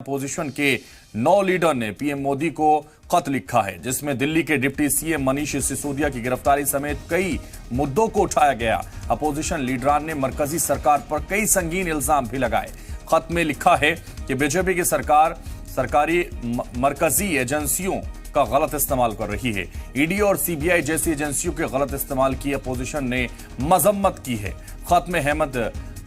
Opposition के 9 leader ने PM Modi को खत लिखा है, जिसमें दिल्ली के डिप्टी सीएम मनीष सिसोदिया की गिरफ्तारी समेत कई मुद्दों को उठाया गया। अपोजिशन लीडरान ने मरकजी सरकार पर कई संगीन इल्जाम भी लगाए। खत में लिखा है कि बीजेपी की सरकार सरकारी मरकजी एजेंसियों का गलत इस्तेमाल कर रही है। ईडी और सीबीआई जैसी एजेंसियों के गलत इस्तेमाल की अपोजिशन ने मजम्मत की है। खत में हेमंत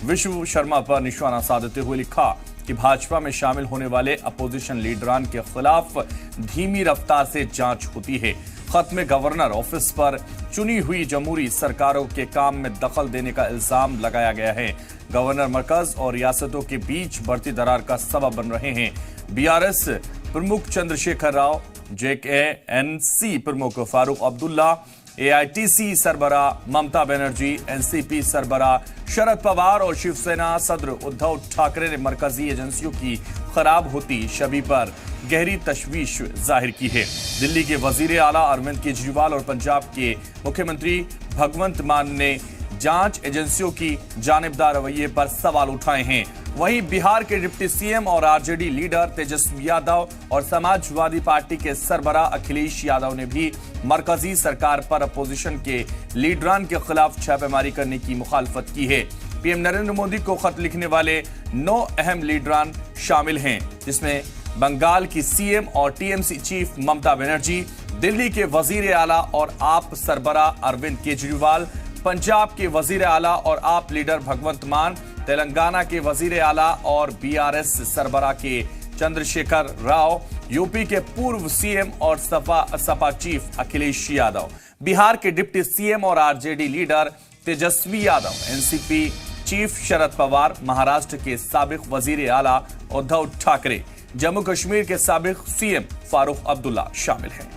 विश्व शर्मा पर निशाना साधते हुए लिखा कि भाजपा में शामिल होने वाले अपोजिशन लीडरान के खिलाफ धीमी रफ्तार से जांच होती है। खत में गवर्नर ऑफिस पर चुनी हुई जमहूरी सरकारों के काम में दखल देने का इल्जाम लगाया गया है। गवर्नर मरकज और रियासतों के बीच बढ़ती दरार का सबब बन रहे हैं। बीआरएस प्रमुख चंद्रशेखर राव, जेकेएनसी प्रमुख फारूक अब्दुल्ला, एआईटीसी सरबरा ममता बनर्जी, एनसीपी सरबरा शरद पवार और शिवसेना सदर उद्धव ठाकरे ने मरकजी एजेंसियों की खराब होती छवि पर गहरी तशवीश जाहिर की है। दिल्ली के वजीर आला अरविंद केजरीवाल और पंजाब के मुख्यमंत्री भगवंत मान ने जांच एजेंसियों की जानिबदार रवैये पर सवाल उठाए हैं। वहीं बिहार के डिप्टी सीएम और आरजेडी लीडर तेजस्वी यादव और समाजवादी पार्टी के सरबराह अखिलेश यादव ने भी मरकजी सरकार पर अपोजिशन के लीडरान के खिलाफ छापेमारी करने की मुखालफत की है। पीएम नरेंद्र मोदी को खत लिखने वाले 9 अहम लीडरान शामिल हैं, जिसमें बंगाल की सीएम और टीएमसी चीफ ममता बनर्जी, दिल्ली के वजीर आला और आप सरबराह अरविंद केजरीवाल, पंजाब के वजीर आला और आप लीडर भगवंत मान, तेलंगाना के वजीर आला और बीआरएस सरबराह के चंद्रशेखर राव, यूपी के पूर्व सीएम और सपा चीफ अखिलेश यादव, बिहार के डिप्टी सीएम और RJD leader Tejashwi Yadav, NCP chief Sharad Pawar, Maharashtra के साबिक वजीर आला उद्धव ठाकरे, जम्मू कश्मीर के साबिक सीएम फारूक अब्दुल्ला शामिल हैं।